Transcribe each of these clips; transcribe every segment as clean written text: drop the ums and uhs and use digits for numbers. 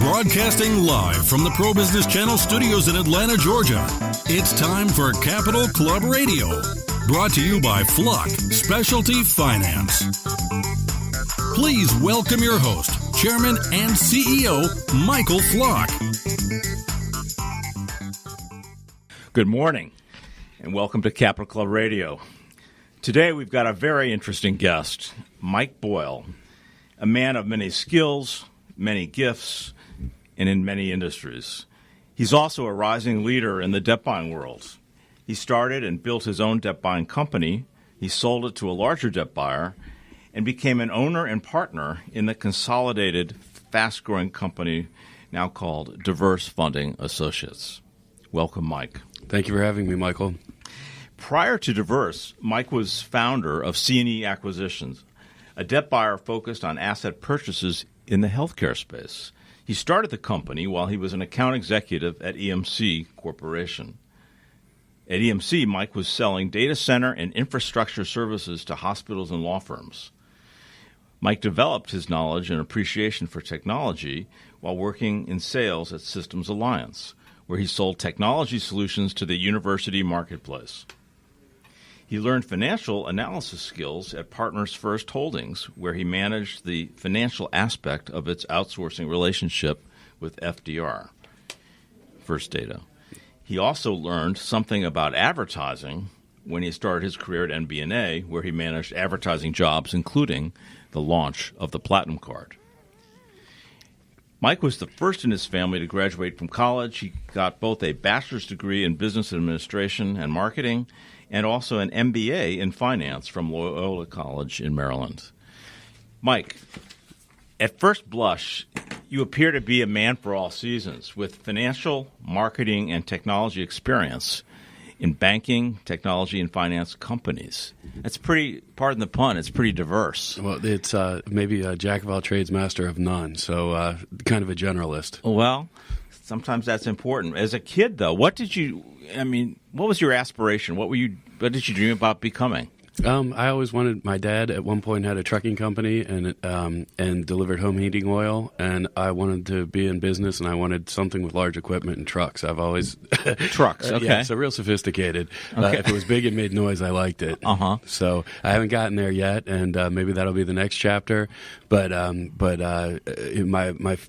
Broadcasting live from the Pro Business Channel studios in Atlanta, Georgia. It's time for Capital Club Radio. Brought to you by Flock Specialty Finance. Please welcome your host, Chairman and CEO, Michael Flock. Good morning, and welcome to Capital Club Radio. Today we've got a very interesting guest, Mike Boyle, a man of many skills, many gifts, and in many industries. He's also a rising leader in the debt buying world. He started and built his own debt buying company. He sold it to a larger debt buyer and became an owner and partner in the consolidated, fast-growing company now called Diverse Funding Associates. Welcome, Mike. Thank you for having me, Michael. Prior to Diverse, Mike was founder of C&E Acquisitions, a debt buyer focused on asset purchases in the healthcare space. He started the company while he was an account executive at EMC Corporation. At EMC, Mike was selling data center and infrastructure services to hospitals and law firms. Mike developed his knowledge and appreciation for technology while working in sales at Systems Alliance, where he sold technology solutions to the university marketplace. He learned financial analysis skills at Partners First Holdings, where he managed the financial aspect of its outsourcing relationship with FDR, First Data. He also learned something about advertising when he started his career at MBNA, where he managed advertising jobs, including the launch of the Platinum Card. Mike was the first in his family to graduate from college. He got both a bachelor's degree in business administration and marketing and also an MBA in finance from Loyola College in Maryland. Mike, at first blush, you appear to be a man for all seasons with financial, marketing, and technology experience in banking, technology, and finance companies. That's pretty, pardon the pun, it's pretty diverse. Well, it's maybe a jack of all trades, master of none, so kind of a generalist. Well, sometimes that's important. As a kid, though, what was your aspiration? What did you dream about becoming? I always wanted. My dad at one point had a trucking company and delivered home heating oil, and I wanted to be in business, and I wanted something with large equipment and trucks. I've always trucks. Okay, yeah, so real sophisticated. Okay. If it was big and made noise, I liked it. So I haven't gotten there yet, and maybe that'll be the next chapter. But my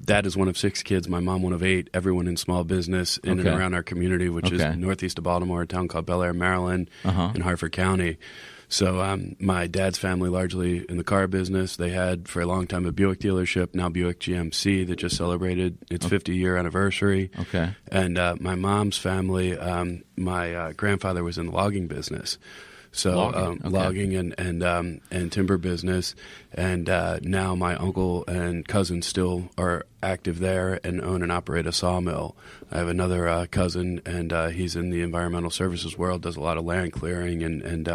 dad is one of 6 kids. My mom one of 8. Everyone in small business in and around our community, which is northeast of Baltimore, a town called Bel Air, Maryland, in Harford County. So my dad's family largely in the car business. They had for a long time a Buick dealership, now Buick GMC, that just celebrated its 50-year anniversary. Okay. And my mom's family, my grandfather was in the logging business. So logging and timber business, and now my uncle and cousin still are active there and own and operate a sawmill. I have another cousin, and he's in the environmental services world, does a lot of land clearing, and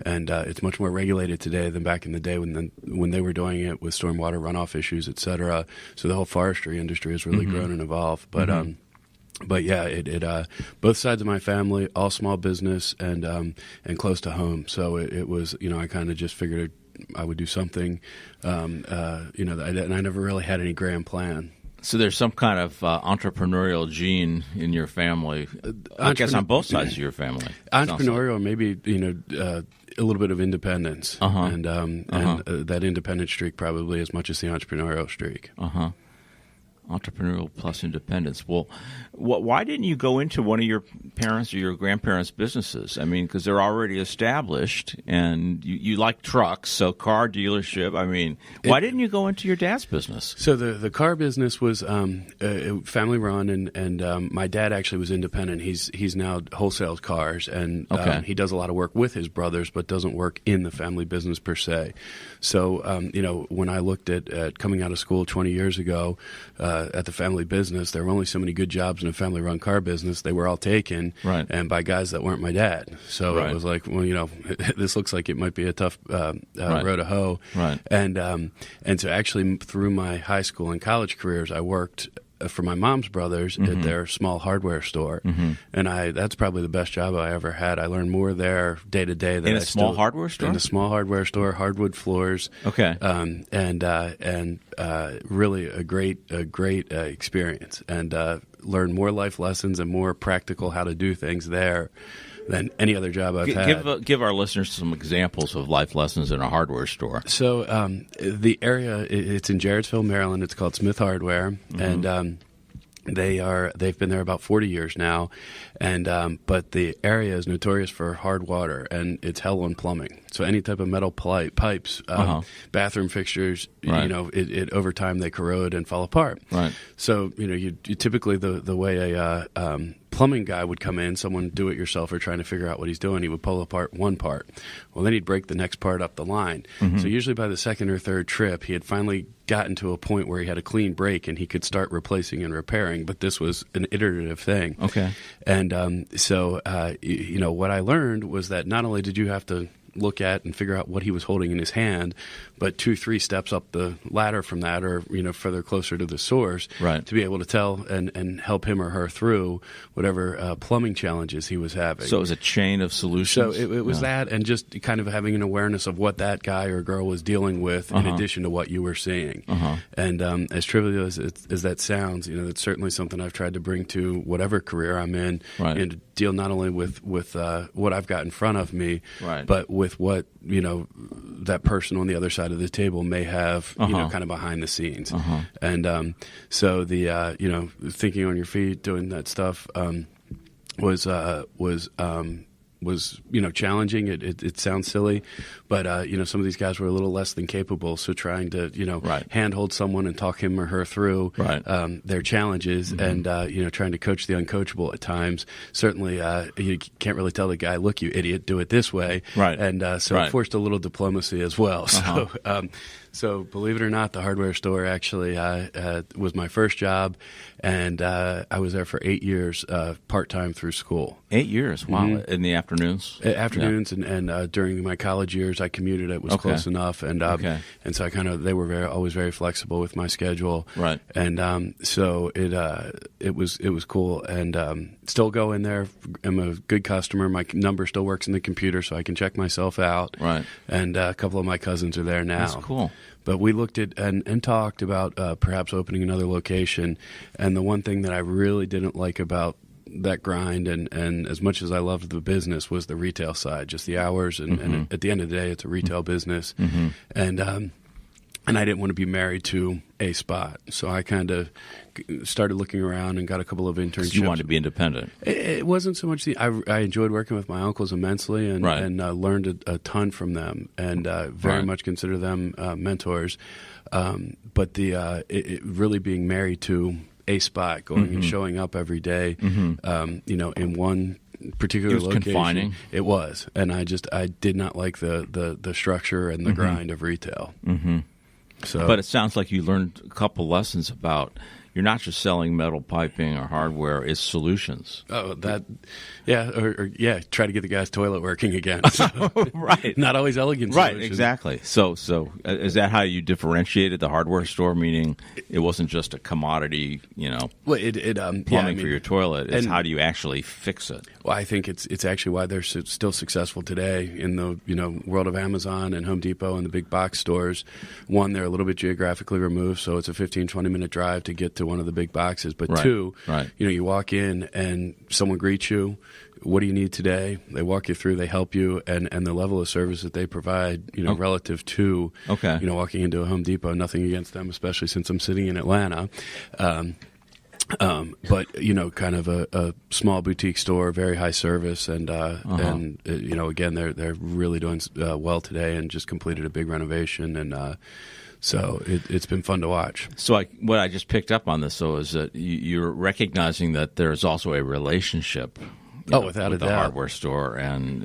it's much more regulated today than back in the day when they were doing it with stormwater runoff issues, et cetera. So the whole forestry industry has really grown and evolved, But yeah, it both sides of my family, all small business and close to home. So it was, I kind of just figured I would do something, and I never really had any grand plan. So there's some kind of entrepreneurial gene in your family, I guess on both sides of your family. Entrepreneurial, maybe, a little bit of independence, and that independent streak probably as much as the entrepreneurial streak. Entrepreneurial plus independence. Well, why didn't you go into one of your parents' or your grandparents' businesses? I mean, because they're already established, and you like trucks, so car dealership. I mean, why didn't you go into your dad's business? So the car business was family run, and my dad actually was independent. He's now wholesales cars, and he does a lot of work with his brothers, but doesn't work in the family business per se. So when I looked at coming out of school 20 years ago. At the family business, there were only so many good jobs in a family-run car business. They were all taken, and by guys that weren't my dad. So it was like, well, this looks like it might be a tough road to hoe. Right. And so actually through my high school and college careers, I worked for my mom's brothers at their small hardware store, and that's probably the best job I ever had. I learned more there day to day than in a small hardware store. In a small hardware store, hardwood floors. Okay, and really a great experience, and learned more life lessons and more practical how to do things there than any other job I've had. Give our listeners some examples of life lessons in a hardware store. So the area, it's in Jarrettsville, Maryland. It's called Smith Hardware, and they've been there about 40 years now, and but the area is notorious for hard water, and it's hell on plumbing. So any type of metal pipes, bathroom fixtures, right. It over time they corrode and fall apart. Right. So you typically the way a plumbing guy would come in, someone do-it-yourselfer trying to figure out what he's doing, he would pull apart one part. Well, then he'd break the next part up the line. So usually by the second or third trip, he had finally gotten to a point where he had a clean break and he could start replacing and repairing, but this was an iterative thing. Okay. And so what I learned was that not only did you have to look at and figure out what he was holding in his hand, but 2-3 steps up the ladder from that, or further closer to the source, right. to be able to tell and help him or her through whatever plumbing challenges he was having. So it was a chain of solutions. So it was that, and just kind of having an awareness of what that guy or girl was dealing with, in addition to what you were seeing. And as trivial as that sounds, that's certainly something I've tried to bring to whatever career I'm in, right. and to deal not only with what I've got in front of me, right. but with what that person on the other side of the table may have, kind of behind the scenes. And so the thinking on your feet, doing that stuff was challenging. It sounds silly, but some of these guys were a little less than capable. So trying to right. handhold someone and talk him or her through right. Their challenges, and trying to coach the uncoachable at times. Certainly, you can't really tell the guy, "Look, you idiot, do it this way." Right. And so right. it forced a little diplomacy as well. So believe it or not, the hardware store actually was my first job, and I was there for 8 years, part-time through school. 8 years, wow. In the afternoons? Afternoons, yeah. and during my college years, I commuted. It was close enough, and so they were always very flexible with my schedule. Right. And so it was cool, and still go in there. I'm a good customer. My number still works in the computer, so I can check myself out. Right. And a couple of my cousins are there now. That's cool. But we looked at and talked about perhaps opening another location. And the one thing that I really didn't like about that grind, and as much as I loved the business, was the retail side, just the hours. And at the end of the day, it's a retail business. And I didn't want to be married to a spot. So I kind of started looking around and got a couple of internships. You wanted to be independent. It wasn't so much I enjoyed working with my uncles immensely, and, right. and learned a ton from them, and very right. much consider them mentors. But it really being married to a spot, going and showing up every day, in one particular location. Confining. It was, and I did not like the structure and the grind of retail. So, but it sounds like you learned a couple lessons about you're not just selling metal piping or hardware; it's solutions. Oh, that, yeah, or try to get the guy's toilet working again. So, right, not always elegant. Right, solutions. exactly. So is that how you differentiated the hardware store? Meaning, it wasn't just a commodity, well, plumbing for your toilet. It's how do you actually fix it? Well, I think it's actually why they're still successful today in the world of Amazon and Home Depot and the big box stores. One, they're a little bit geographically removed, so it's a 15-20 minute drive to get to one of the big boxes. But right. two, right. You walk in and someone greets you. What do you need today? They walk you through, they help you, and the level of service that they provide, relative to, walking into a Home Depot. Nothing against them, especially since I'm sitting in Atlanta. But kind of a small boutique store, very high service, and again, they're really doing well today, and just completed a big renovation, and so it's been fun to watch. So what I just picked up on this, though, is that you're recognizing that there's also a relationship. Without with a the doubt. hardware store, and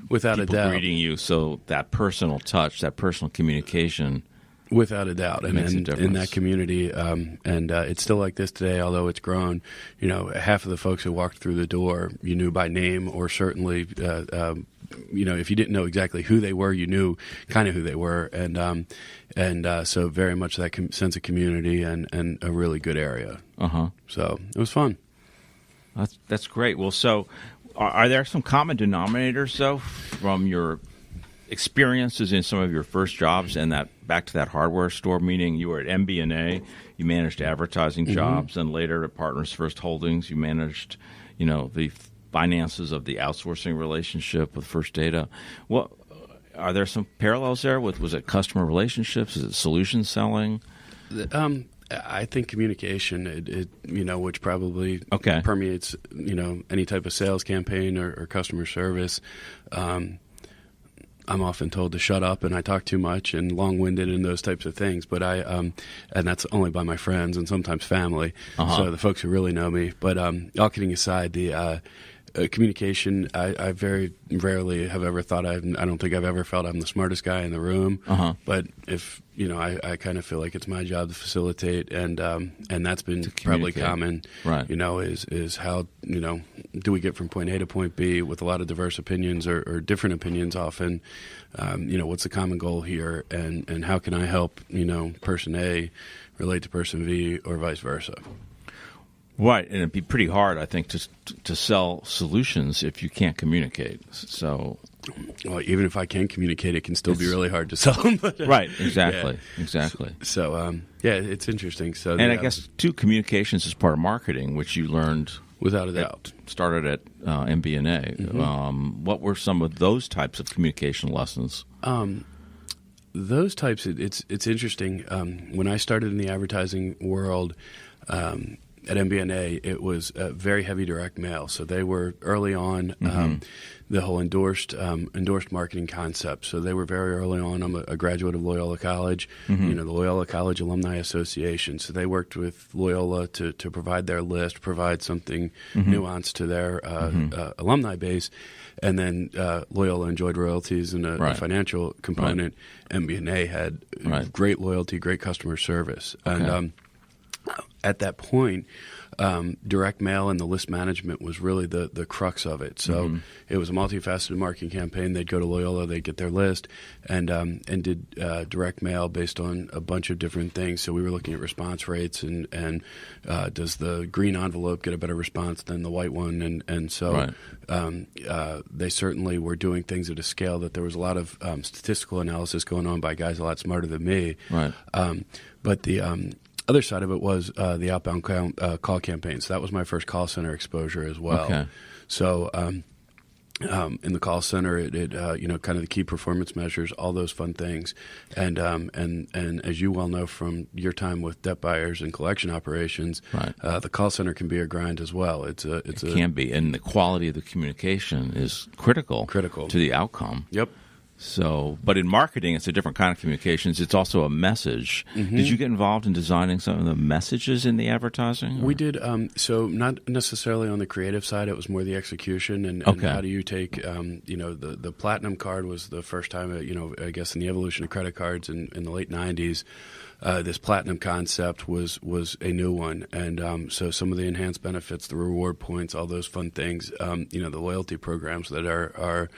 without people a doubt, greeting you. So that personal touch, that personal communication. Without a doubt, and in that community, it's still like this today. Although it's grown, half of the folks who walked through the door you knew by name, or certainly, if you didn't know exactly who they were, you knew kind of who they were, and so very much that sense of community and a really good area. So it was fun. That's great. Well, so are there some common denominators though from your experiences in some of your first jobs and that back to that hardware store, meaning you were at MBNA, you managed advertising jobs, and later at Partners First Holdings, you managed, the finances of the outsourcing relationship with First Data. What are there some parallels there? Was it customer relationships? Is it solution selling? I think communication, which probably permeates, any type of sales campaign or customer service. I'm often told to shut up and I talk too much and long-winded and those types of things. But and that's only by my friends and sometimes family. So the folks who really know me. But all kidding aside, the communication, I very rarely have ever thought I don't think I've ever felt I'm the smartest guy in the room. But if I kind of feel like it's my job to facilitate, and that's been probably common. Right. Is how do we get from point A to point B with a lot of diverse opinions or different opinions often. What's the common goal here, and how can I help person A relate to person V or vice versa. Right, and it'd be pretty hard, I think, to sell solutions if you can't communicate. So, well, even if I can communicate, it can still be really hard to sell them. Right, exactly. So, it's interesting. So, and I guess too, communications is part of marketing, which you learned without a doubt. Started at MBNA. What were some of those types of communication lessons? Those types, it's interesting. When I started in the advertising world. At MBNA, it was very heavy direct mail. So they were early on the whole endorsed marketing concept. So they were very early on. I'm a graduate of Loyola College, the Loyola College Alumni Association. So they worked with Loyola to provide their list, provide something nuanced to their alumni base. And then Loyola enjoyed royalties and a financial component. Right. MBNA had great loyalty, great customer service. Okay. And at that point, direct mail and the list management was really the crux of it. So it was a multifaceted marketing campaign. They'd go to Loyola, they'd get their list, and did direct mail based on a bunch of different things. So we were looking at response rates and does the green envelope get a better response than the white one? And so they certainly were doing things at a scale that there was a lot of statistical analysis going on by guys a lot smarter than me. Right. But the other side of it was the outbound call campaigns. That was my first call center exposure as well. Okay. So in the call center, it kind of the key performance measures, all those fun things, and as you well know from your time with debt buyers and collection operations, the call center can be a grind as well. It can be, and the quality of the communication is critical to the outcome. Yep. So, but in marketing, it's a different kind of communications. It's also a message. Did you get involved in designing some of the messages in the advertising? Or? We did. So not necessarily on the creative side. It was more the execution and how do you take, the platinum card was the first time, I guess in the evolution of credit cards in the late 90s. This platinum concept was a new one. And so some of the enhanced benefits, the reward points, all those fun things, the loyalty programs that are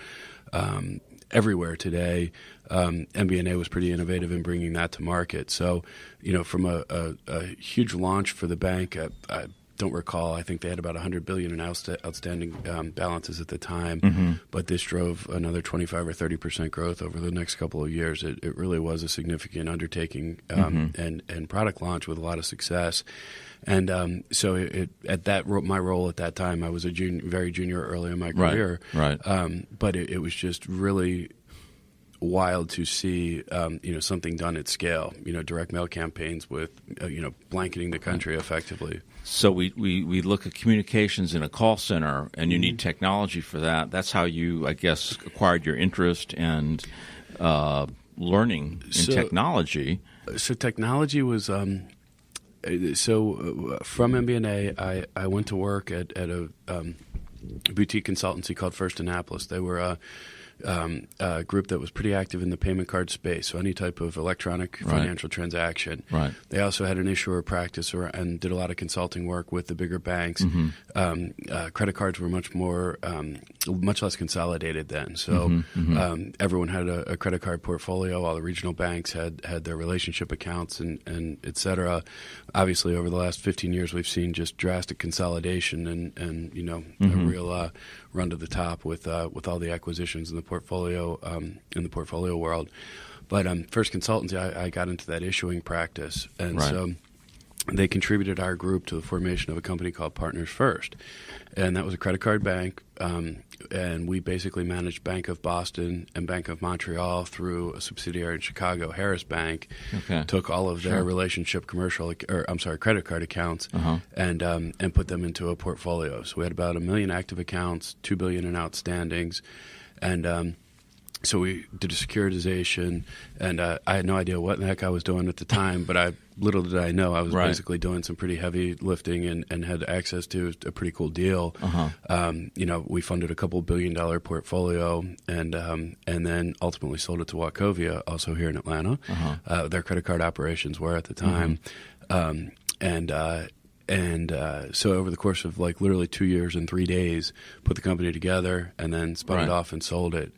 everywhere today. MBNA was pretty innovative in bringing that to market. So, from a huge launch for the bank, I don't recall. I think they had about $100 billion in outstanding balances at the time. But this drove another 25 or 30% growth over the next couple of years. It really was a significant undertaking and product launch with a lot of success. And so my role at that time, I was a very junior early in my career. Right. But it was just really wild to see, something done at scale. Direct mail campaigns with, blanketing the country effectively. So we look at communications in a call center, and you need technology for that. That's how you, I guess, acquired your interest and learning in technology. So technology was. So from MBNA, I went to work at a boutique consultancy called First Annapolis. They were group that was pretty active in the payment card space, so any type of electronic financial transaction. Right. They also had an issuer practice and did a lot of consulting work with the bigger banks. Credit cards were much less consolidated then, so everyone had a credit card portfolio. All the regional banks had their relationship accounts and et cetera. Obviously, over the last 15 years, we've seen just drastic consolidation and a real run to the top with all the acquisitions in the portfolio world. But first consultancy, I got into that issuing practice, and so they contributed our group to the formation of a company called Partners First, and that was a credit card bank, and we basically managed Bank of Boston and Bank of Montreal through a subsidiary in Chicago, Harris Bank. Took all of their relationship credit card accounts and put them into a portfolio. So we had about 1 million active accounts, $2 billion in outstandings, and so we did a securitization, and I had no idea what the heck I was doing at the time, but little did I know I was basically doing some pretty heavy lifting and had access to a pretty cool deal. We funded a couple $1 billion portfolio, and then ultimately sold it to Wachovia, also here in Atlanta. Their credit card operations were at the time, so over the course of literally 2 years and 3 days, put the company together and then spun it off and sold it.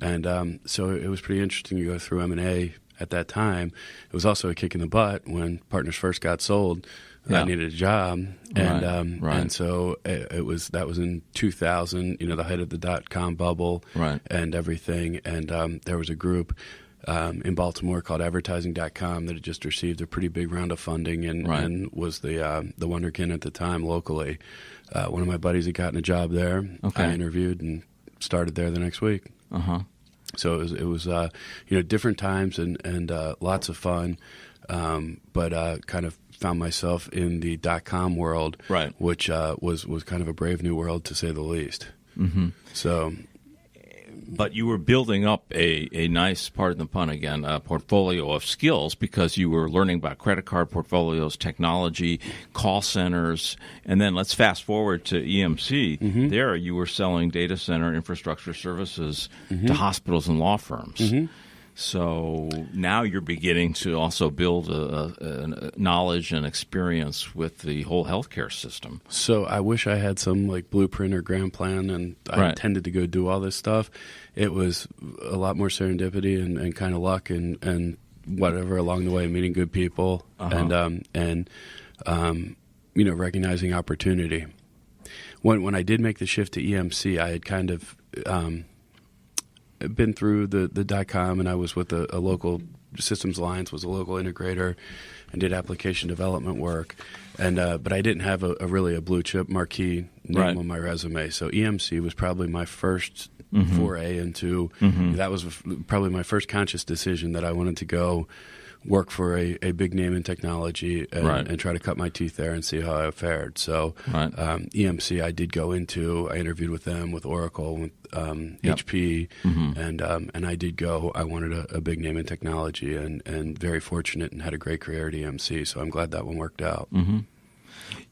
And so it was pretty interesting to go through M&A at that time. It was also a kick in the butt when Partners First got sold. I needed a job, and so that was in 2000. The height of the .com bubble, and everything. And there was a group in Baltimore called Advertising.com that had just received a pretty big round of funding and was the wunderkind at the time locally. One of my buddies had gotten a job there. I interviewed and started there the next week. So it was different times and lots of fun, but kind of found myself in the .com world, which was kind of a brave new world to say the least. So. But you were building up a nice, pardon the pun again, portfolio of skills because you were learning about credit card portfolios, technology, call centers, and then let's fast forward to EMC. There you were selling data center infrastructure services to hospitals and law firms. So now you're beginning to also build a knowledge and experience with the whole healthcare system. So I wish I had some blueprint or grand plan, and I intended to go do all this stuff. It was a lot more serendipity and kind of luck and whatever along the way, meeting good people and recognizing opportunity. When I did make the shift to EMC, I had kind of been through the .com, and I was with a local Systems Alliance, was a local integrator, and did application development work. And but I didn't have a really blue chip marquee name on my resume. So EMC was probably my first foray into. That was probably my first conscious decision that I wanted to go work for a big name in technology and try to cut my teeth there and see how I fared. So EMC I did go into. I interviewed with them, with Oracle, with HP, and I did go. I wanted a big name in technology and very fortunate and had a great career at EMC. So I'm glad that one worked out.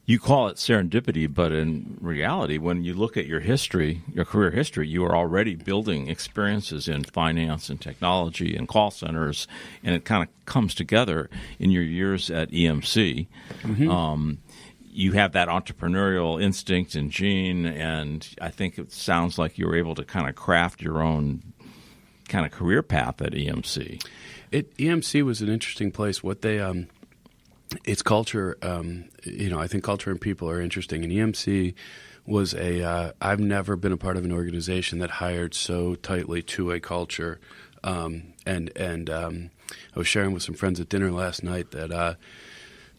You call it serendipity, but in reality, when you look at your history, your career history, you are already building experiences in finance and technology and call centers, and it kind of comes together in your years at EMC. You have that entrepreneurial instinct and gene, and I think it sounds like you were able to kind of craft your own kind of career path at EMC. EMC was an interesting place. What they its culture, I think culture and people are interesting. And EMC was I've never been a part of an organization that hired so tightly to a culture. And I was sharing with some friends at dinner last night that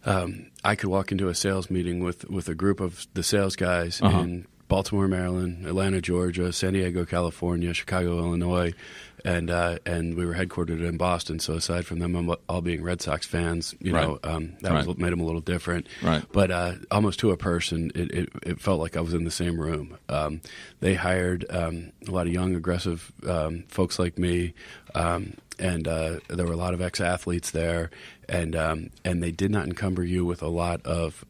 I could walk into a sales meeting with a group of the sales guys in Baltimore, Maryland, Atlanta, Georgia, San Diego, California, Chicago, Illinois, and we were headquartered in Boston. So aside from them all being Red Sox fans, that was made them a little different. But almost to a person, it felt like I was in the same room. They hired a lot of young, aggressive folks like me, And there were a lot of ex-athletes there, and they did not encumber you with a lot of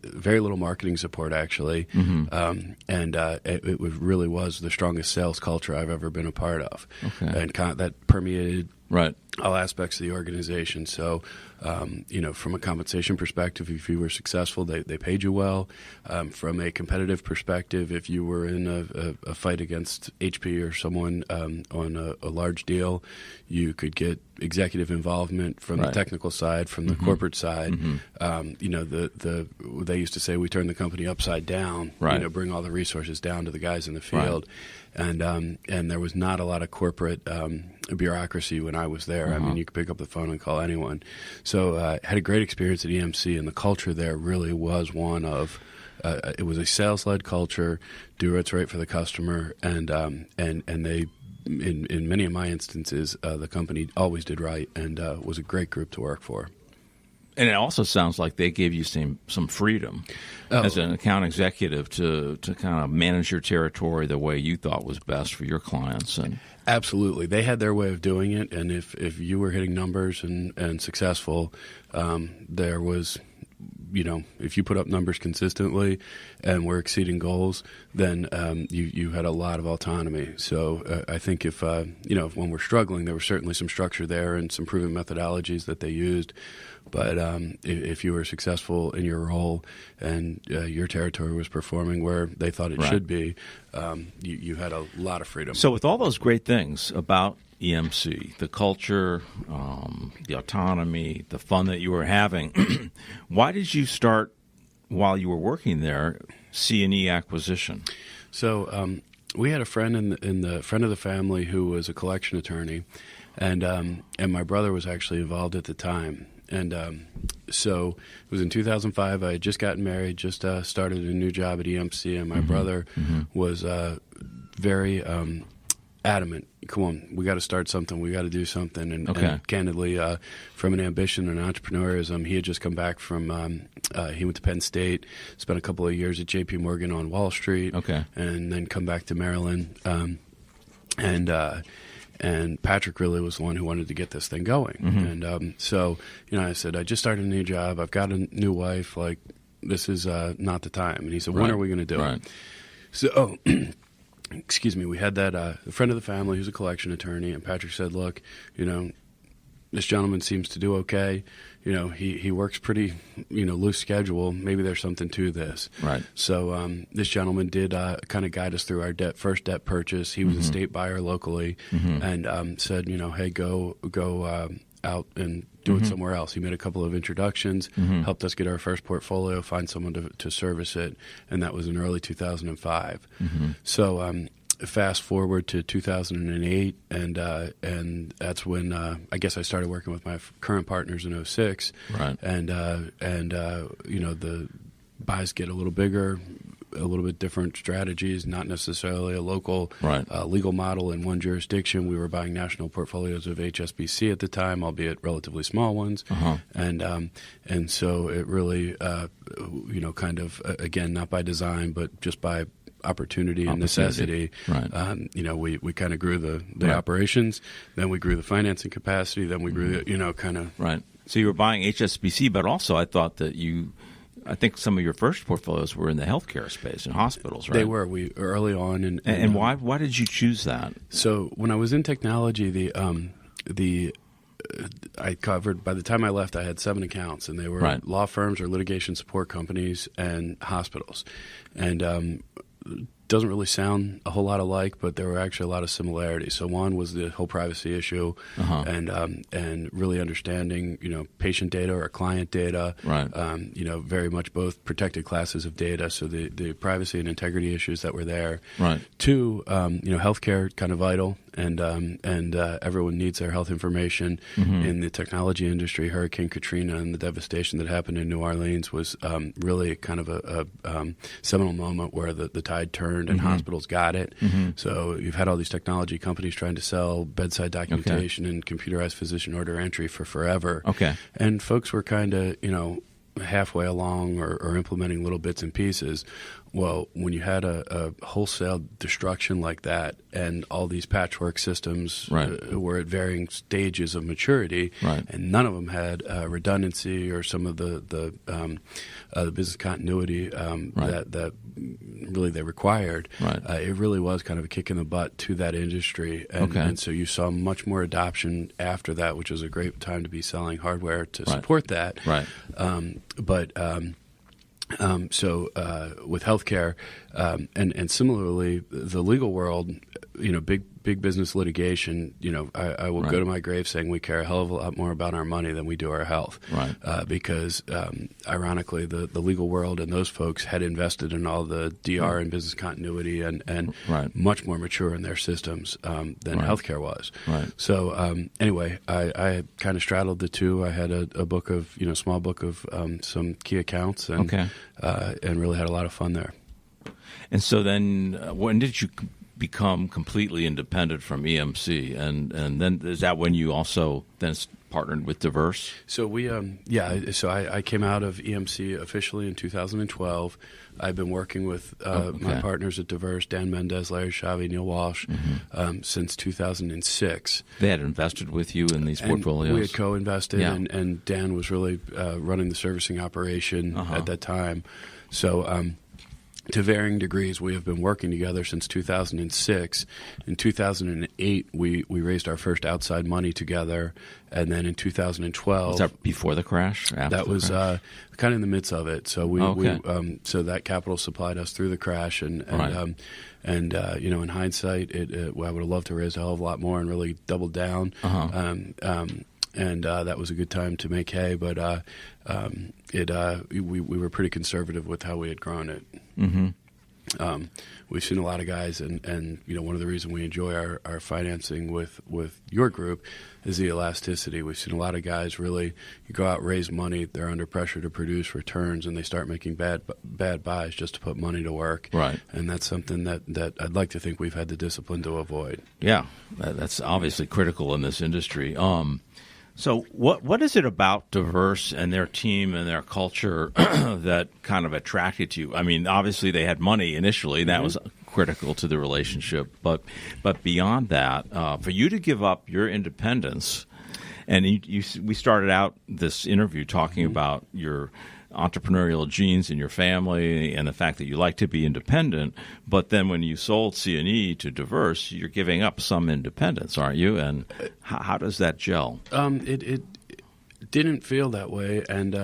very little marketing support actually, and it really was the strongest sales culture I've ever been a part of, and that permeated all aspects of the organization. So, from a compensation perspective, if you were successful, they paid you well. From a competitive perspective, if you were in a fight against HP or someone on a large deal, you could get executive involvement from the technical side, from the corporate side. They used to say we turn the company upside down, bring all the resources down to the guys in the field. And there was not a lot of corporate bureaucracy when I was there. I mean, you could pick up the phone and call anyone. So I had a great experience at EMC, and the culture there really was one of it was a sales-led culture, do what's right for the customer, and they, in many of my instances, the company always did right and was a great group to work for. And it also sounds like they gave you some freedom as an account executive to kind of manage your territory the way you thought was best for your clients. And absolutely, they had their way of doing it. And if you were hitting numbers and successful, there was, if you put up numbers consistently and were exceeding goals, then you had a lot of autonomy. So I think if when we're struggling, there was certainly some structure there and some proven methodologies that they used. But if you were successful in your role and your territory was performing where they thought it should be, you had a lot of freedom. So with all those great things about EMC, the culture, the autonomy, the fun that you were having, why did you start, while you were working there, C&E Acquisition? So we had a friend in the friend of the family who was a collection attorney, and my brother was actually involved at the time. And so it was in 2005. I had just gotten married, just started a new job at EMC, and my brother was very adamant. Come on, we got to start something. We got to do something. And candidly, from an ambition and entrepreneurism, he had just come back from. He went to Penn State, spent a couple of years at J.P. Morgan on Wall Street, and then come back to Maryland. And Patrick really was the one who wanted to get this thing going. And so, I said, I just started a new job. I've got a new wife. Like, this is not the time. And he said, when are we going to do it? So, excuse me, we had that a friend of the family who's a collection attorney. And Patrick said, look, this gentleman seems to do okay. He works pretty, loose schedule. Maybe there's something to this. So this gentleman did kind of guide us through our first debt purchase. He was a state buyer locally, and said, hey, go out and do it somewhere else. He made a couple of introductions, helped us get our first portfolio, find someone to service it, and that was in early 2005. So fast forward to 2008, and that's when I guess I started working with my current partners in 2006. And the buys get a little bigger, a little bit different strategies, not necessarily a local legal model in one jurisdiction. We were buying national portfolios of HSBC at the time, albeit relatively small ones. And so it really, kind of, again, not by design, but just by opportunity and necessity. We kind of grew the operations, then we grew the financing capacity, then we grew the, So you were buying HSBC, but also I thought that I think some of your first portfolios were in the healthcare space, in hospitals, right? They were. We early on. And why did you choose that? So when I was in technology, I covered, by the time I left, I had 7 accounts, and they were law firms or litigation support companies and hospitals. And doesn't really sound a whole lot alike, but there were actually a lot of similarities. So one was the whole privacy issue, and really understanding, patient data or client data, very much both protected classes of data. So the privacy and integrity issues that were there. Two, healthcare kind of vital, and everyone needs their health information. In the technology industry, Hurricane Katrina and the devastation that happened in New Orleans was really kind of a seminal moment where the tide turned and hospitals got it. So you've had all these technology companies trying to sell bedside documentation and computerized physician order entry for forever. And folks were kind of, halfway along or implementing little bits and pieces. Well, when you had a wholesale destruction like that, and all these patchwork systems were at varying stages of maturity, and none of them had redundancy or some of the business continuity that really they required, it really was kind of a kick in the butt to that industry. And so you saw much more adoption after that, which was a great time to be selling hardware to support that. So with healthcare, and similarly, the legal world, big business litigation, I will go to my grave saying we care a hell of a lot more about our money than we do our health. Because ironically, the legal world and those folks had invested in all the DR and business continuity and much more mature in their systems than healthcare was. So anyway, I kind of straddled the two. I had a book of, small book of some key accounts and really had a lot of fun there. And so then when did you become completely independent from EMC, and then is that when you also then partnered with Diverse? So I came out of EMC officially in 2012. I've been working with my partners at Diverse, Dan Mendez, Larry Shavi, Neil Walsh, since 2006. They had invested with you in these portfolios? We had co-invested, and Dan was really running the servicing operation at that time. So to varying degrees, we have been working together since 2006. In 2008, we raised our first outside money together, and then in 2012... Was that before the crash? That was kind of in the midst of it. So so that capital supplied us through the crash, and in hindsight, I would have loved to raise a hell of a lot more and really double down. And that was a good time to make hay, but we were pretty conservative with how we had grown it. We've seen a lot of guys, and one of the reasons we enjoy our financing with your group is the elasticity. We've seen a lot of guys really, you go out, raise money, they're under pressure to produce returns, and they start making bad buys just to put money to work. And that's something that I'd like to think we've had the discipline to avoid. Yeah, that's obviously critical in this industry. So what is it about Diverse and their team and their culture that kind of attracted you? I mean, obviously they had money initially. That was critical to the relationship. But beyond that, for you to give up your independence, and we started out this interview talking about your entrepreneurial genes in your family and the fact that you like to be independent, but then when you sold C&E to Diverse, you're giving up some independence, aren't you? And how does that gel? It didn't feel that way, and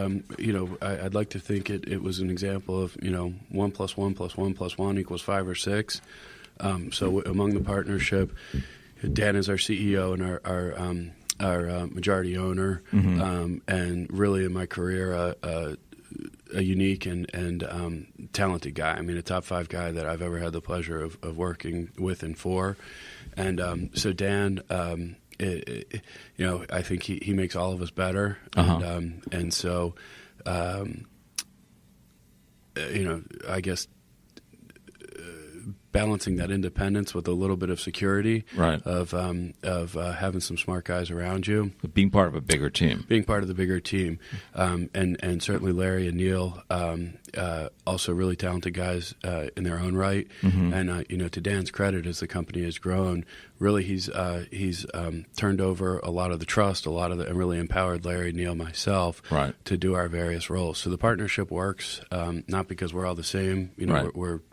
I'd like to think it was an example of 1 + 1 + 1 + 1 = 5 or 6. So among the partnership, Dan is our CEO and our majority owner, and really in my career a unique and talented guy. I mean, a top 5 guy that I've ever had the pleasure of working with and for. And so Dan, I think he makes all of us better. And so, I guess balancing that independence with a little bit of security of having some smart guys around you. Being part of a bigger team. Being part of the bigger team. And certainly Larry and Neil, also really talented guys in their own right. And, to Dan's credit, as the company has grown, really he's turned over a lot of the trust, and really empowered Larry, Neil, myself to do our various roles. So the partnership works, not because we're all the same.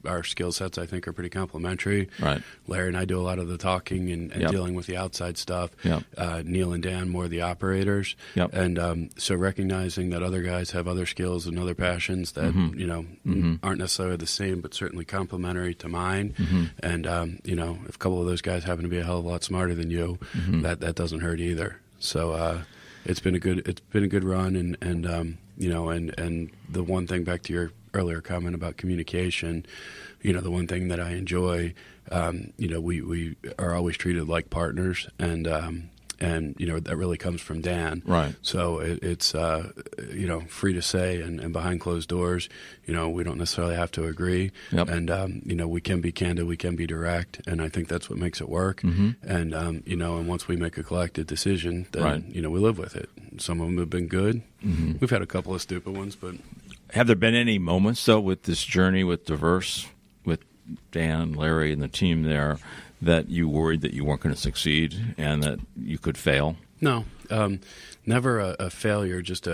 Our skill sets, I think, are pretty complementary. Larry and I do a lot of the talking and dealing with the outside stuff. Neil and Dan more the operators. And so recognizing that other guys have other skills and other passions that aren't necessarily the same, but certainly complementary to mine. And if a couple of those guys happen to be a hell of a lot smarter than you, that doesn't hurt either. So it's been a good run, and the one thing, back to your earlier comment about communication, the one thing that I enjoy, we are always treated like partners, and that really comes from Dan. So it's free to say, and behind closed doors, we don't necessarily have to agree. And we can be candid, we can be direct, and I think that's what makes it work. And and once we make a collected decision, then we live with it. Some of them have been good. We've had a couple of stupid ones, but Have there been any moments, though, with this journey with Diverse, with Dan, Larry, and the team there, that you worried that you weren't going to succeed and that you could fail? No, never a failure, just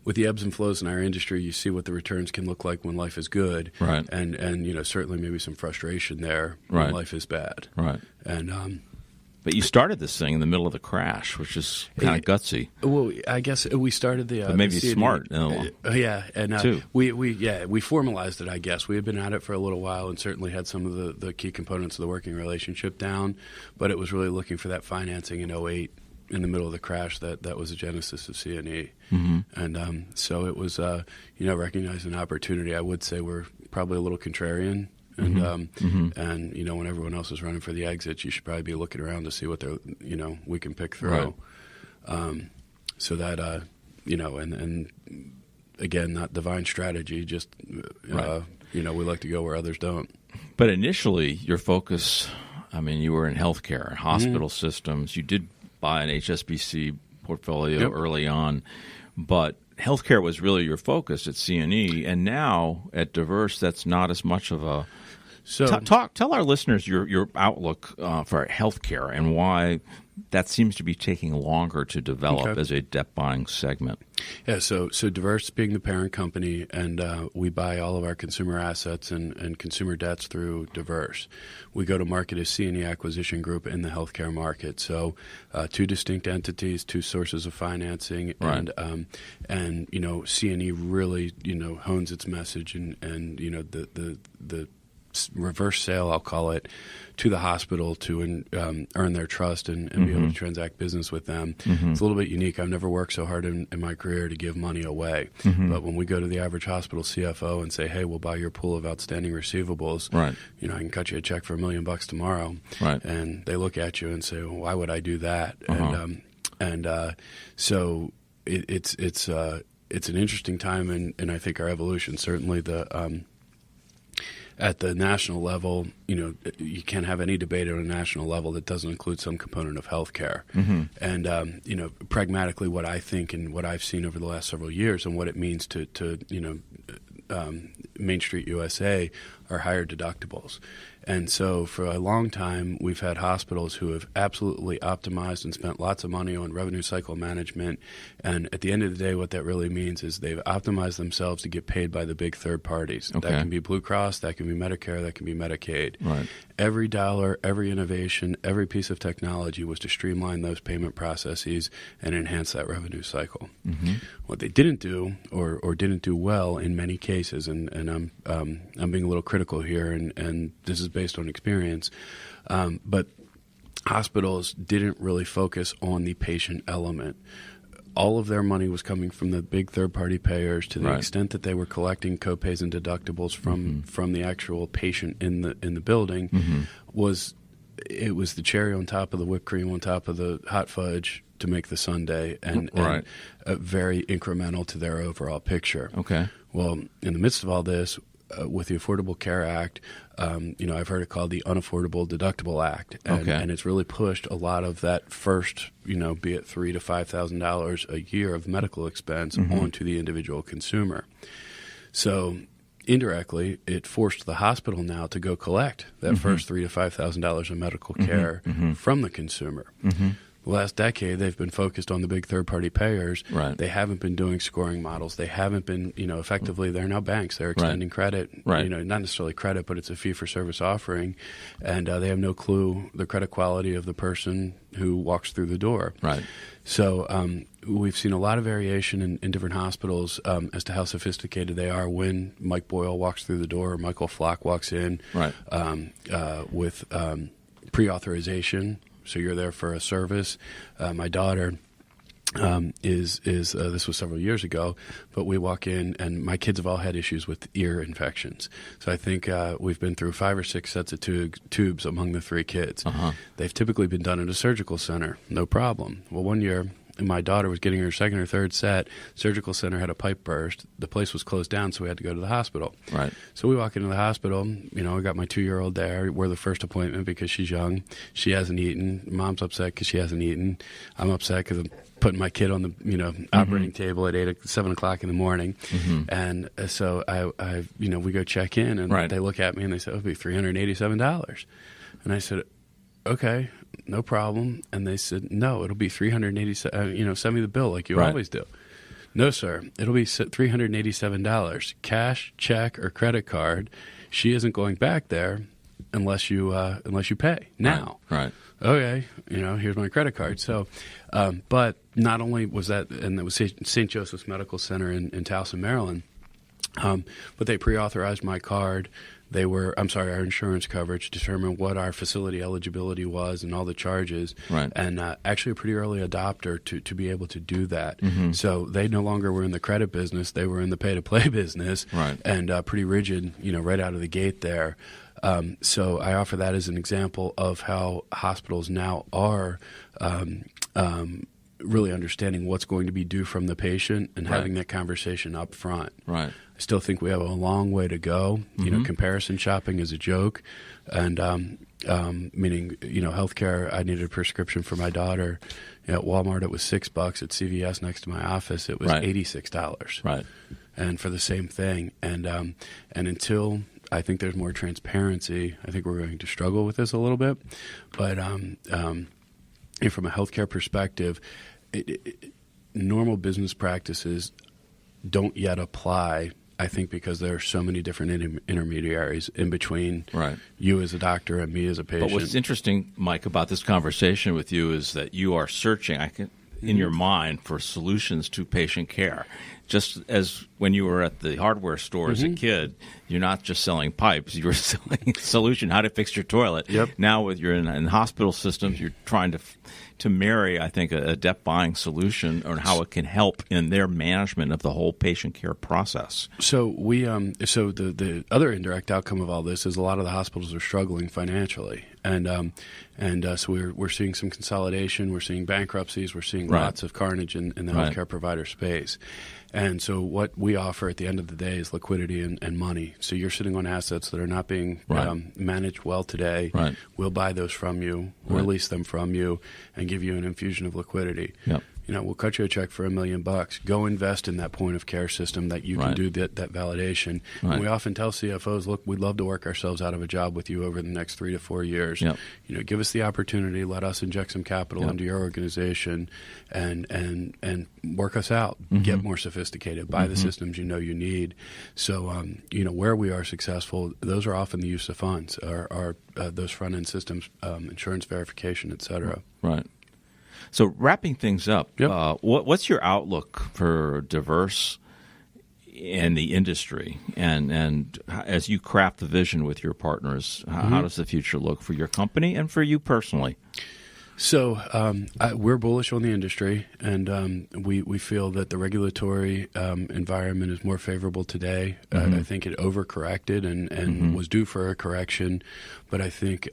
with the ebbs and flows in our industry, you see what the returns can look like when life is good, right? And certainly maybe some frustration there when life is bad, right? And but you started this thing in the middle of the crash, which is kind of gutsy. Well, I guess we started the but maybe the smart. We formalized it. I guess we had been at it for a little while and certainly had some of the key components of the working relationship down, but it was really looking for that financing in 2008. In the middle of the crash, that was the genesis of C&E. Mm-hmm. And so it was, recognizing an opportunity. I would say we're probably a little contrarian. And, and when everyone else is running for the exits, you should probably be looking around to see what we can pick through. Right. So that, and again, not divine strategy, just, we like to go where others don't. But initially, your focus, you were in healthcare, hospital systems. You did buy an HSBC portfolio early on, but healthcare was really your focus at C&E, and now at Diverse, that's not as much of a. So, tell our listeners your outlook for healthcare and why that seems to be taking longer to develop as a debt buying segment. Yeah, so Diverse being the parent company, and we buy all of our consumer assets and consumer debts through Diverse. We go to market as C&E Acquisition Group in the healthcare market. So two distinct entities, two sources of financing, right. and C&E really hones its message and the reverse sale, I'll call it, to the hospital to earn their trust and be able to transact business with them. Mm-hmm. It's a little bit unique. I've never worked so hard in my career to give money away. Mm-hmm. But when we go to the average hospital CFO and say, hey, we'll buy your pool of outstanding receivables, right. I can cut you a check for $1 million tomorrow. Right. And they look at you and say, well, why would I do that? So it's an interesting time, and I think our evolution, certainly at the national level, you can't have any debate at a national level that doesn't include some component of healthcare. Mm-hmm. And, pragmatically, what I think and what I've seen over the last several years and what it means to Main Street USA are higher deductibles. And so for a long time, we've had hospitals who have absolutely optimized and spent lots of money on revenue cycle management. And at the end of the day, what that really means is they've optimized themselves to get paid by the big third parties. Okay. That can be Blue Cross, that can be Medicare, that can be Medicaid. Right. Every dollar, every innovation, every piece of technology was to streamline those payment processes and enhance that revenue cycle. Mm-hmm. What they didn't do or didn't do well in many cases, and I'm being a little critical here, and this is based on experience, but hospitals didn't really focus on the patient element. All of their money was coming from the big third-party payers to the right. extent that they were collecting copays and deductibles from the actual patient in the building. Mm-hmm. It was the cherry on top of the whipped cream on top of the hot fudge to make the sundae, and very incremental to their overall picture. Okay. Well, in the midst of all this, with the Affordable Care Act, I've heard it called the Unaffordable Deductible Act, and it's really pushed a lot of that first, be it $3,000 to $5,000 a year of medical expense onto the individual consumer. So indirectly, it forced the hospital now to go collect that first $3,000 to $5,000 of medical care from the consumer. Mm-hmm. The last decade, they've been focused on the big third-party payers. Right. They haven't been doing scoring models. They haven't been, effectively, they're now banks. They're extending credit, right. Not necessarily credit, but it's a fee-for-service offering, and they have no clue the credit quality of the person who walks through the door. Right. So we've seen a lot of variation in different hospitals as to how sophisticated they are when Mike Boyle walks through the door or Michael Flock walks in with pre-authorization. So you're there for a service. My daughter is this was several years ago, but we walk in and my kids have all had issues with ear infections. So I think we've been through 5 or 6 sets of tubes among the 3 kids. Uh-huh. They've typically been done at a surgical center, no problem. Well, one year my daughter was getting her second or third set. Surgical center had a pipe burst. The place was closed down, so we had to go to the hospital. Right. So we walk into the hospital. I got my 2-year-old there. We're the first appointment because she's young. She hasn't eaten. Mom's upset because she hasn't eaten. I'm upset because I'm putting my kid on the operating table at 7 o'clock in the morning, and so I we go check in, and they look at me and they say, "It'll be $387," and I said, "Okay, no problem." And they said, "No, it'll be $387. Send me the bill like you always do." "No, sir, it'll be $387, cash, check, or credit card. She isn't going back there unless you pay now." Right. Okay, here's my credit card. So, but not only was that, and it was St. Joseph's Medical Center in Towson, Maryland, but they pre-authorized my card. Our insurance coverage, determined what our facility eligibility was and all the charges, and actually a pretty early adopter to be able to do that. So they no longer were in the credit business; they were in the pay-to-play business, and pretty rigid, right out of the gate there. So I offer that as an example of how hospitals now are really understanding what's going to be due from the patient and having that conversation up front. Right. I still think we have a long way to go. Comparison shopping is a joke, and meaning healthcare. I needed a prescription for my daughter at Walmart. It was $6. At CVS next to my office, it was $86. Right. And for the same thing, and until I think there's more transparency, I think we're going to struggle with this a little bit. But from a healthcare perspective, normal business practices don't yet apply, I think, because there are so many different intermediaries in between you as a doctor and me as a patient. But what's interesting, Mike, about this conversation with you is that you are searching in your mind for solutions to patient care. Just as when you were at the hardware store as a kid, you're not just selling pipes, you were selling a solution, how to fix your toilet. Yep. Now you're in hospital systems, you're trying to marry, I think, a debt buying solution on how it can help in their management of the whole patient care process. So the other indirect outcome of all this is a lot of the hospitals are struggling financially. And so we're seeing some consolidation, we're seeing bankruptcies, we're seeing lots of carnage in the healthcare provider space. And so what we offer at the end of the day is liquidity and money. So you're sitting on assets that are not being managed well today. Right. We'll buy those from you, release them from you, and give you an infusion of liquidity. Yep. We'll cut you a check for $1 million. Go invest in that point of care system that you can do that validation. Right. And we often tell CFOs, look, we'd love to work ourselves out of a job with you over the next 3 to 4 years. Yep. Give us the opportunity. Let us inject some capital into your organization, and work us out. Get more sophisticated. Buy the systems you need. So where we are successful, those are often the use of funds, are those front end systems, insurance verification, et cetera. Right. So wrapping things up, what's your outlook for diverse in the industry? And as you craft the vision with your partners, how does the future look for your company and for you personally? So we're bullish on the industry, and we feel that the regulatory environment is more favorable today. I think it overcorrected and was due for a correction, but I think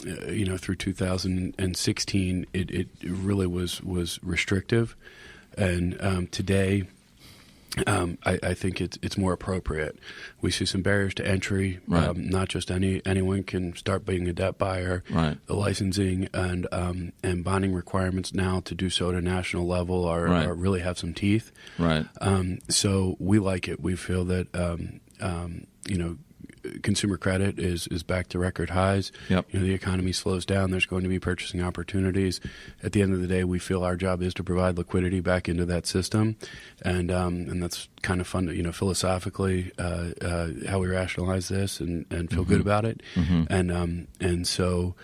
through 2016, it really was restrictive, and today I think it's more appropriate. We see some barriers to entry. Not just anyone can start being a debt buyer. Right. The licensing and bonding requirements now to do so at a national level are really have some teeth. Right. So we like it. We feel that consumer credit is back to record highs. Yep. The economy slows down. There's going to be purchasing opportunities. At the end of the day, we feel our job is to provide liquidity back into that system, and that's kind of fun to, philosophically how we rationalize this and feel good about it. And so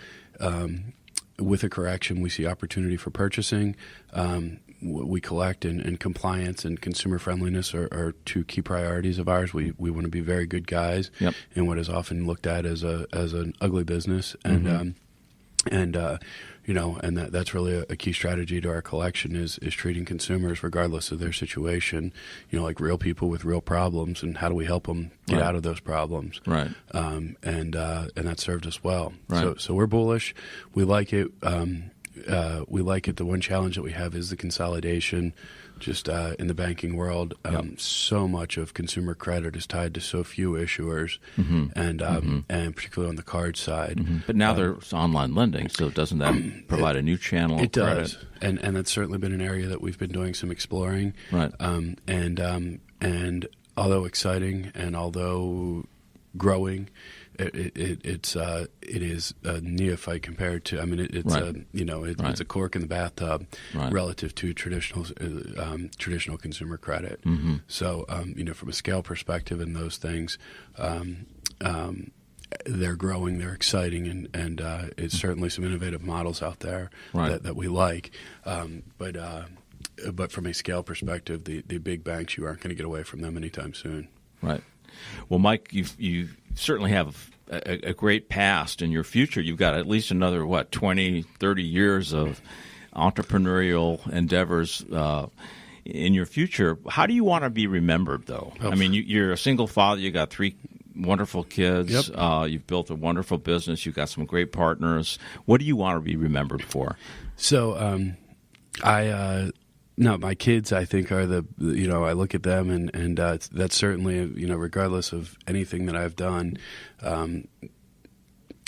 with a correction, we see opportunity for purchasing. We collect, and compliance and consumer friendliness are two key priorities of ours. We want to be very good guys in what is often looked at as an ugly business, and that's really a key strategy to our collection is treating consumers regardless of their situation, like real people with real problems, and how do we help them get out of those problems? Right. And that served us well. Right. So we're bullish. We like it. we like it. The one challenge that we have is the consolidation. Just in the banking world, so much of consumer credit is tied to so few issuers, and particularly on the card side. But now there's online lending, so doesn't that provide a new channel of credit? It does, and that's certainly been an area that we've been doing some exploring. Right. And although exciting and although growing, it is a neophyte compared to. I mean, it's it's a cork in the bathtub relative to traditional consumer credit. So from a scale perspective and those things, they're growing, they're exciting, and it's certainly some innovative models out there that we like. But from a scale perspective, the big banks, you aren't going to get away from them anytime soon. Right. Well, Mike, you certainly have a great past. In your future, you've got at least another, 20, 30 years of entrepreneurial endeavors in your future. How do you want to be remembered, though? I mean, you're a single father. You got 3 wonderful kids. Yep. You've built a wonderful business. You've got some great partners. What do you want to be remembered for? So No, my kids, I think, are I look at them and that's certainly, regardless of anything that I've done,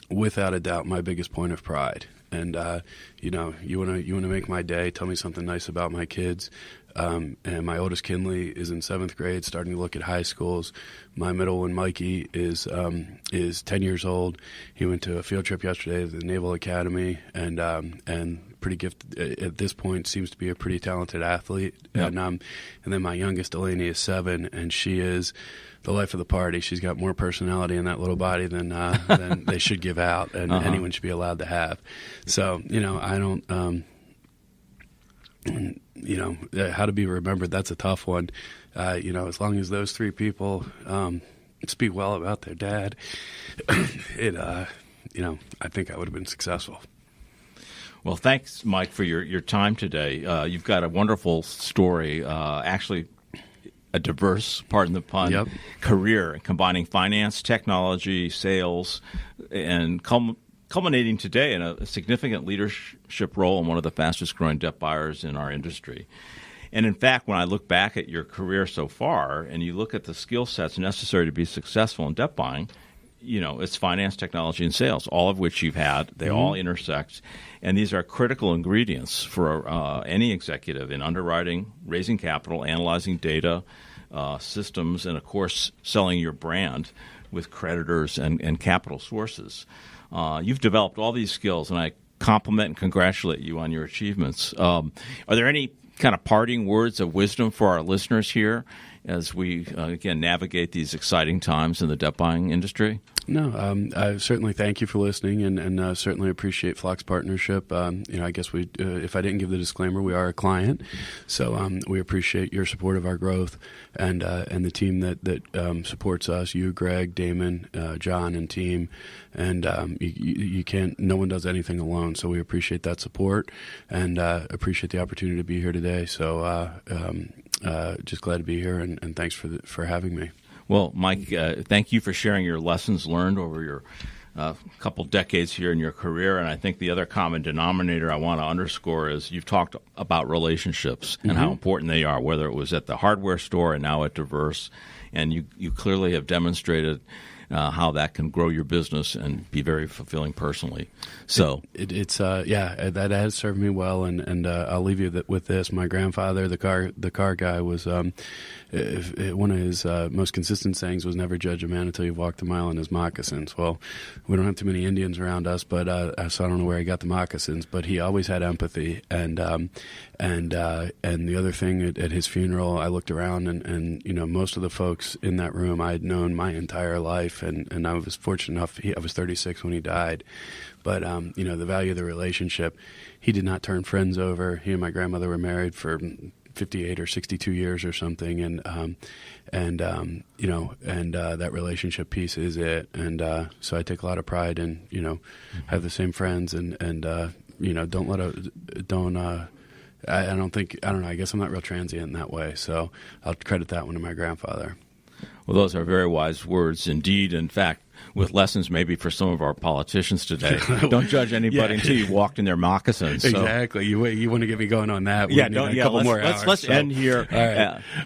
without a doubt, my biggest point of pride. And, you want to make my day, tell me something nice about my kids. And my oldest Kinley is in 7th grade, starting to look at high schools. My middle one, Mikey, is 10 years old. He went to a field trip yesterday to the Naval Academy, and pretty gifted at this point. Seems to be a pretty talented athlete. Yep. And then my youngest, Delaney, is 7, and she is the life of the party. She's got more personality in that little body than they should give out, and anyone should be allowed to have. So I don't. How to be remembered, that's a tough one. As long as those 3 people speak well about their dad, I think I would have been successful. Well, thanks, Mike, for your time today. You've got a wonderful story, actually a diverse, pardon the pun, career combining finance, technology, sales, and culminating today in a significant leadership role in one of the fastest-growing debt buyers in our industry. And in fact, when I look back at your career so far and you look at the skill sets necessary to be successful in debt buying, it's finance, technology, and sales, all of which you've had. They all intersect. And these are critical ingredients for any executive in underwriting, raising capital, analyzing data, systems, and, of course, selling your brand with creditors and capital sources. You've developed all these skills, and I compliment and congratulate you on your achievements. Are there any kind of parting words of wisdom for our listeners here as we, again, navigate these exciting times in the debt buying industry? No, I certainly thank you for listening, and certainly appreciate Flock's partnership. I guess if I didn't give the disclaimer, we are a client, so we appreciate your support of our growth, and the team that supports us. You, Greg, Damon, John, and team, and you can't. No one does anything alone, so we appreciate that support, and appreciate the opportunity to be here today. So just glad to be here, and thanks for having me. Well, Mike, thank you for sharing your lessons learned over your couple decades here in your career. And I think the other common denominator I want to underscore is you've talked about relationships and how important they are, whether it was at the hardware store and now at Diverse. And you clearly have demonstrated how that can grow your business and be very fulfilling personally. So it's that has served me well, and I'll leave you with this. My grandfather, the car guy, was one of his most consistent sayings was never judge a man until you've walked a mile in his moccasins. Well, we don't have too many Indians around us, but so I don't know where he got the moccasins, but he always had empathy, and the other thing at his funeral, I looked around and most of the folks in that room I had known my entire life, and I was fortunate enough. I was 36 when he died, but the value of the relationship. He did not turn friends over. He and my grandmother were married for 58 or 62 years or something, and that relationship piece is it. And so I take a lot of pride in have the same friends, and I guess I'm not real transient in that way. So I'll credit that one to my grandfather. Well, those are very wise words indeed. In fact, with lessons maybe for some of our politicians today. Don't judge anybody until you walked in their moccasins. So. Exactly. You want to get me going on that? Let's end here.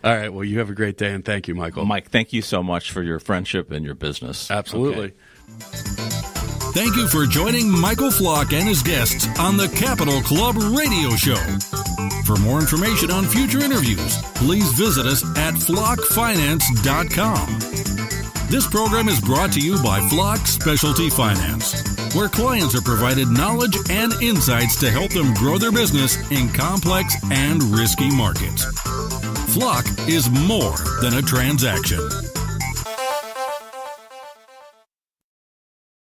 All right. Well, you have a great day, and thank you, Michael. Mike, thank you so much for your friendship and your business. Absolutely. Okay. Thank you for joining Michael Flock and his guests on the Capital Club Radio Show. For more information on future interviews, please visit us at flockfinance.com. This program is brought to you by Flock Specialty Finance, where clients are provided knowledge and insights to help them grow their business in complex and risky markets. Flock is more than a transaction.